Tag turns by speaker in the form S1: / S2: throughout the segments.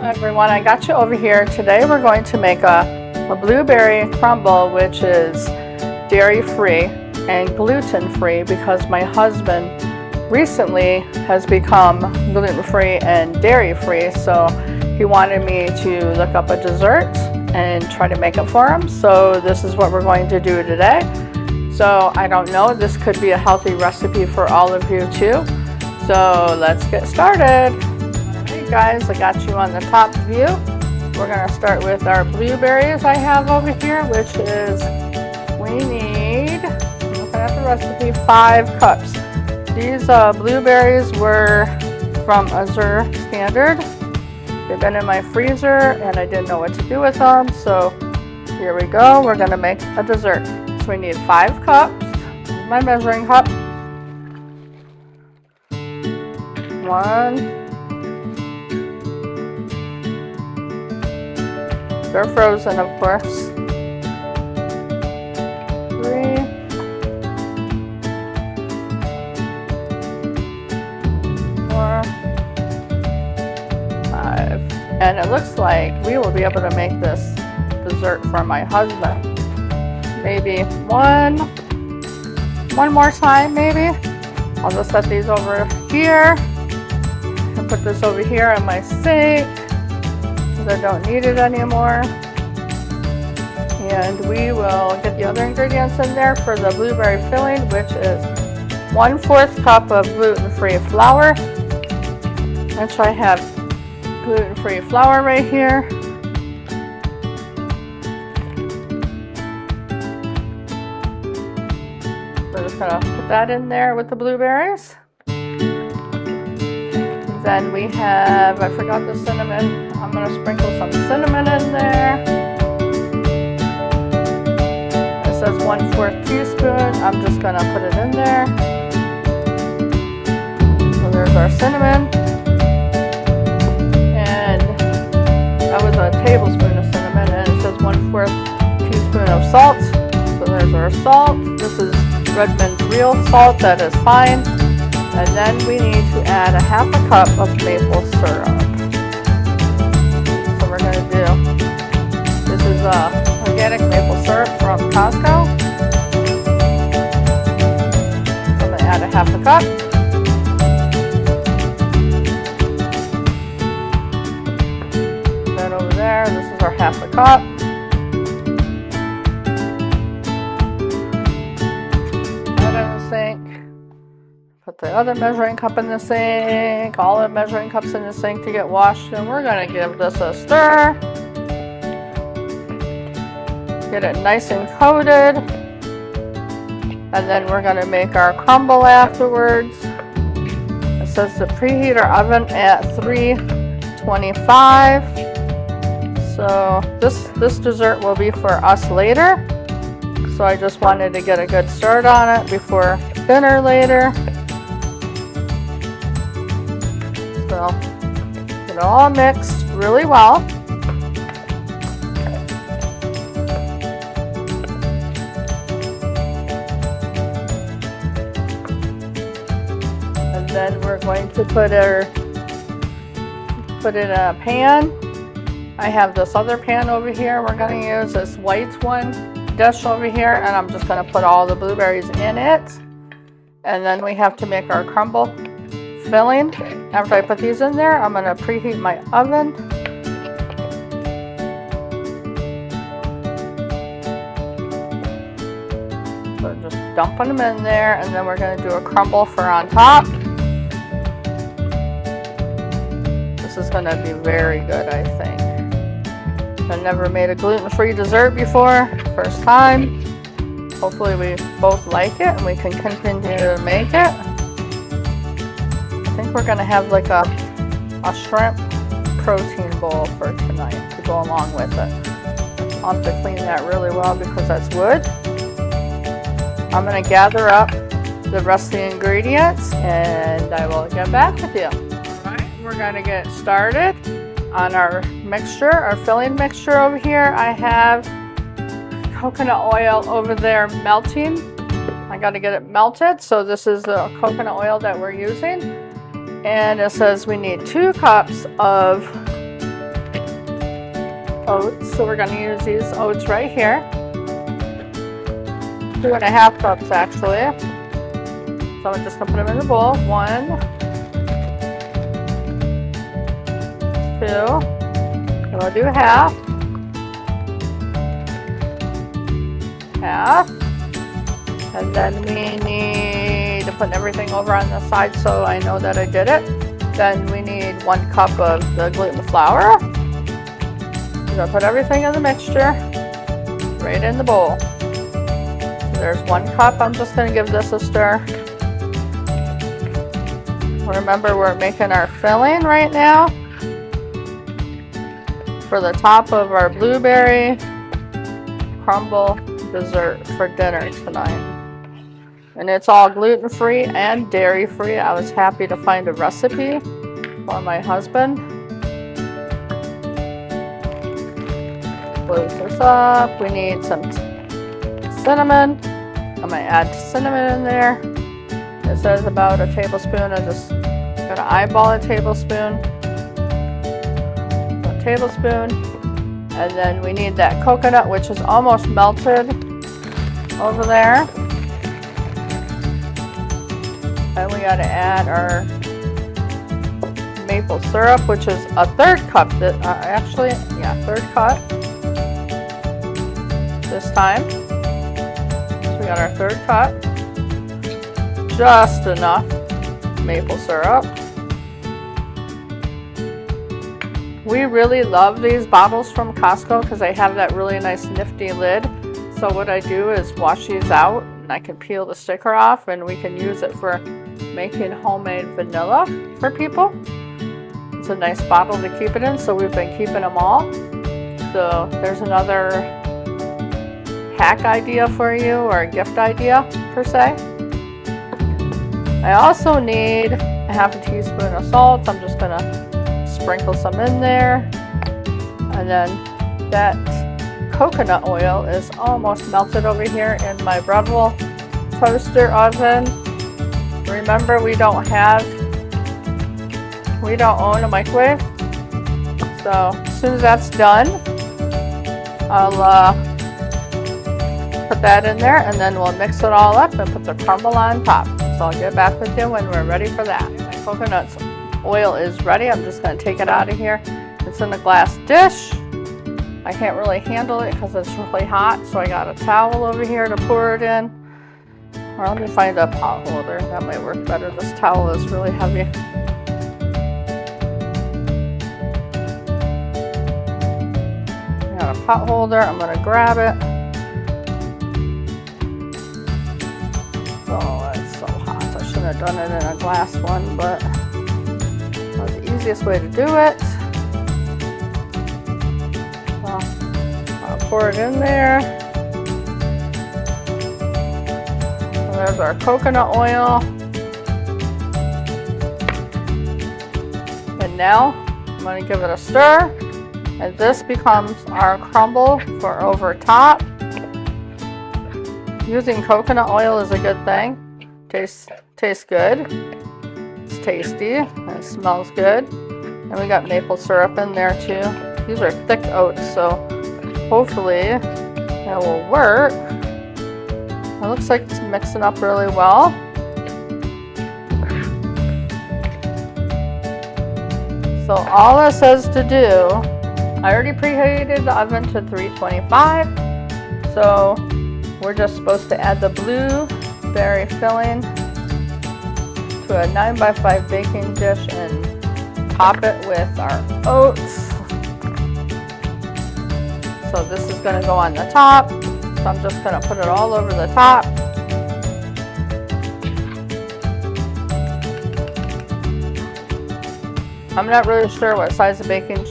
S1: Everyone, I got you over here. Today we're going to make a blueberry crumble, which is dairy-free and gluten-free because my husband recently has become gluten-free and dairy-free, so he wanted me to look up a dessert and try to make it for him. So this is what we're going to do today. So I don't know, this could be a healthy recipe for all of you too. So let's get started. Alright guys, I got you on the top view. We're going to start with our blueberries I have over here, which is, we need, looking at the recipe, 5 cups. These blueberries were from Azure Standard. They've been in my freezer and I didn't know what to do with them, so here we go. We're going to make a dessert. So we need 5 cups. This is my measuring cup. 1. They're frozen, of course. 3. 4. 5. And it looks like we will be able to make this dessert for my husband. Maybe one more time, maybe. I'll just set these over here and put this over here in my sink. I don't need it anymore. And we will get the other ingredients in there for the blueberry filling, which is 1/4 cup of gluten-free flour, which I have gluten-free flour right here. So just gonna put that in there with the blueberries. Then we have, I forgot the cinnamon. I'm going to sprinkle some cinnamon in there. It says 1/4 teaspoon. I'm just going to put it in there. So there's our cinnamon. And that was a tablespoon of cinnamon. And it says 1/4 teaspoon of salt. So there's our salt. This is Redmond's real salt. That is fine. And then we need to add a 1/2 cup of maple syrup. So we're going to do, this is organic maple syrup from Costco. So I'm going to add a 1/2 cup. That over there, this is our 1/2 cup. That in the sink. Put the other measuring cup in the sink, all the measuring cups in the sink to get washed, and we're going to give this a stir. Get it nice and coated. And then we're going to make our crumble afterwards. It says to preheat our oven at 325. So this dessert will be for us later. So I just wanted to get a good start on it before dinner later. So get it all mixed really well. And then we're going to put it in a pan. I have this other pan over here. We're going to use this white one dish over here, and I'm just going to put all the blueberries in it. And then we have to make our crumble filling. After I put these in there, I'm going to preheat my oven. So just dumping them in there, and then we're going to do a crumble for on top. This is going to be very good, I think. I've never made a gluten-free dessert before, first time. Hopefully we both like it and we can continue to make it. I think we're going to have like a shrimp protein bowl for tonight to go along with it. I'll have to clean that really well because that's wood. I'm going to gather up the rest of the ingredients and I will get back with you. Alright, we're going to get started on our mixture, our filling mixture over here. I have coconut oil over there melting. I got to get it melted, so this is the coconut oil that we're using. And it says we need 2 cups of oats. So we're going to use these oats right here. 2.5 cups actually. So I'm just going to put them in the bowl. 1, 2. And we'll do half. Half. And then we need to put everything over on the side so I know that I did it. Then we need 1 cup of the gluten flour. We're going to put everything in the mixture right in the bowl. So there's 1 cup. I'm just going to give this a stir. Remember, we're making our filling right now for the top of our blueberry crumble dessert for dinner tonight. And it's all gluten-free and dairy-free. I was happy to find a recipe for my husband. Close this up. We need some cinnamon. I'm going to add cinnamon in there. It says about a tablespoon. I'm just going to eyeball a tablespoon. A tablespoon. And then we need that coconut, which is almost melted over there. And we got to add our maple syrup, which is a 1/3 cup. Actually, yeah, 1/3 cup this time. So we got our 1/3 cup. Just enough maple syrup. We really love these bottles from Costco because they have that really nice nifty lid. So what I do is wash these out and I can peel the sticker off and we can use it for making homemade vanilla for people. It's a nice bottle to keep it in, so we've been keeping them all. So there's another hack idea for you, or a gift idea per se. I also need a 1/2 teaspoon of salt. I'm just gonna sprinkle some in there. And then that coconut oil is almost melted over here in my Breville toaster oven. Remember, we don't own a microwave. So as soon as that's done, I'll put that in there and then we'll mix it all up and put the crumble on top. So I'll get back with you when we're ready for that. My coconut oil is ready. I'm just going to take it out of here. It's in a glass dish. I can't really handle it because it's really hot, so I got a towel over here to pour it in. Or let me find a pot holder. That might work better. This towel is really heavy. I got a pot holder. I'm going to grab it. Oh, it's so hot. I shouldn't have done it in a glass one, but that's the easiest way to do it. So I'll pour it in there. There's our coconut oil. And now I'm going to give it a stir. And this becomes our crumble for over top. Using coconut oil is a good thing. Tastes good. It's tasty. And it smells good. And we got maple syrup in there too. These are thick oats, so hopefully that will work. It looks like it's mixing up really well. So all it says to do, I already preheated the oven to 325. So we're just supposed to add the blueberry filling to a 9x5 baking dish and top it with our oats. So this is going to go on the top. So I'm just going to put it all over the top. I'm not really sure what size of baking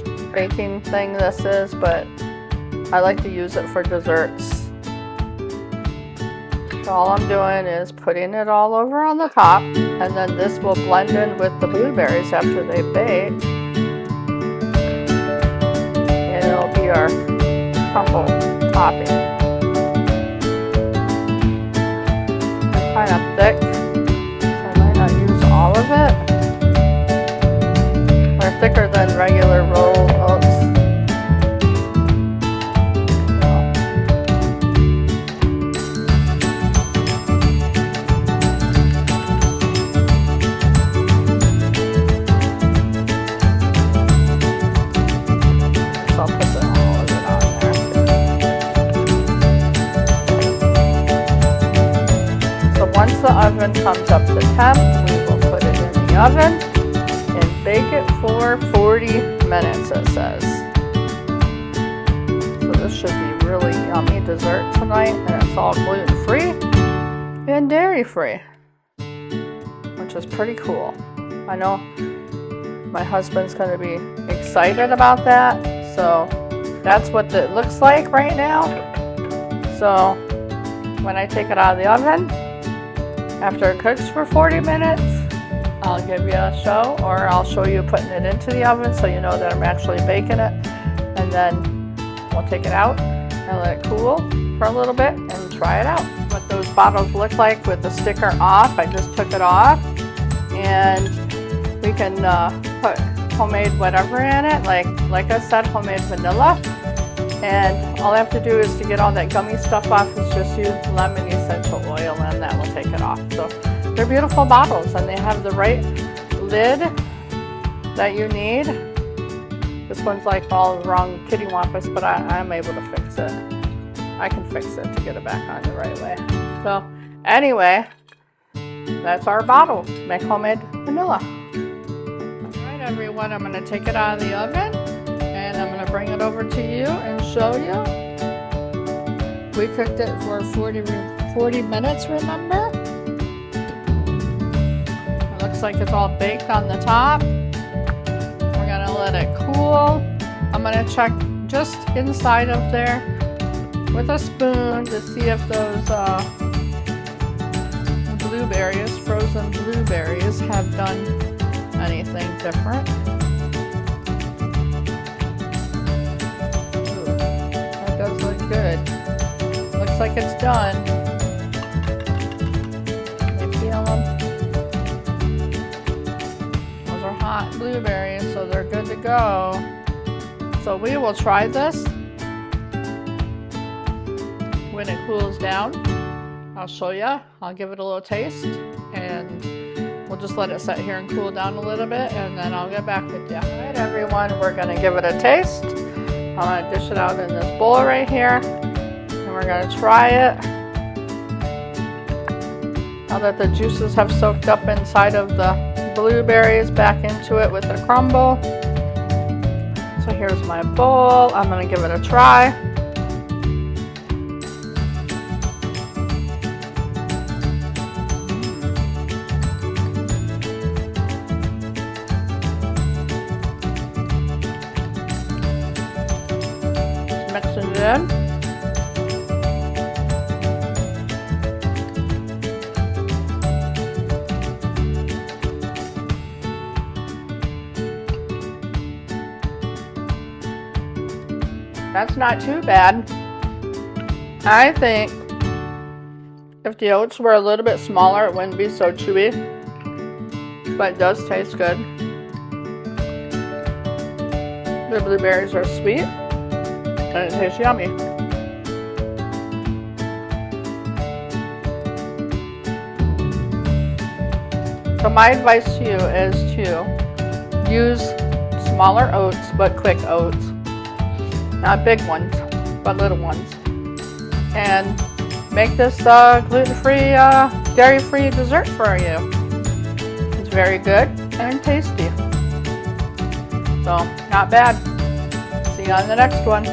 S1: thing this is, but I like to use it for desserts. So all I'm doing is putting it all over on the top, and then this will blend in with the blueberries after they bake. And it'll be our crumble topping. Kind of thick, so I might not use all of it. They're thicker than regular rolled oats. heats up to temp, we will put it in the oven and bake it for 40 minutes, it says. So this should be really yummy dessert tonight, and it's all gluten-free and dairy-free, which is pretty cool. I know my husband's going to be excited about that, so that's what it looks like right now. So when I take it out of the oven, after it cooks for 40 minutes, I'll give you a show, or I'll show you putting it into the oven so you know that I'm actually baking it. And then we'll take it out and let it cool for a little bit and try it out. What those bottles look like with the sticker off, I just took it off. And we can put homemade whatever in it, like I said, homemade vanilla. And all I have to do is to get all that gummy stuff off is just use lemon essential oil, and that will take it off. So they're beautiful bottles, and they have the right lid that you need. This one's like all the wrong kitty wampus, but I'm able to fix it. I can fix it to get it back on the right way. So anyway, that's our bottle. Make homemade vanilla. All right, everyone, I'm going to take it out of the oven, and I'm going to bring it over to you and show you. We cooked it for 40 minutes, remember? It looks like it's all baked on the top. We're going to let it cool. I'm going to check just inside of there with a spoon to see if those blueberries, frozen blueberries, have done anything different. Ooh, that does look good. Looks like it's done. Can you feel them? Those are hot blueberries, so they're good to go. So we will try this when it cools down. I'll show you. I'll give it a little taste, and we'll just let it sit here and cool down a little bit, and then I'll get back with you. All right, everyone, we're going to give it a taste. I'm going to dish it out in this bowl right here, and we're going to try it. Now that the juices have soaked up inside of the blueberries, back into it with the crumble. So here's my bowl. I'm going to give it a try. Mixing it in. That's not too bad. I think if the oats were a little bit smaller, it wouldn't be so chewy, but it does taste good. The blueberries are sweet, and it tastes yummy. So my advice to you is to use smaller oats, but quick oats. Not big ones, but little ones. And make this gluten-free, dairy-free dessert for you. It's very good and tasty. So, not bad. See you on the next one.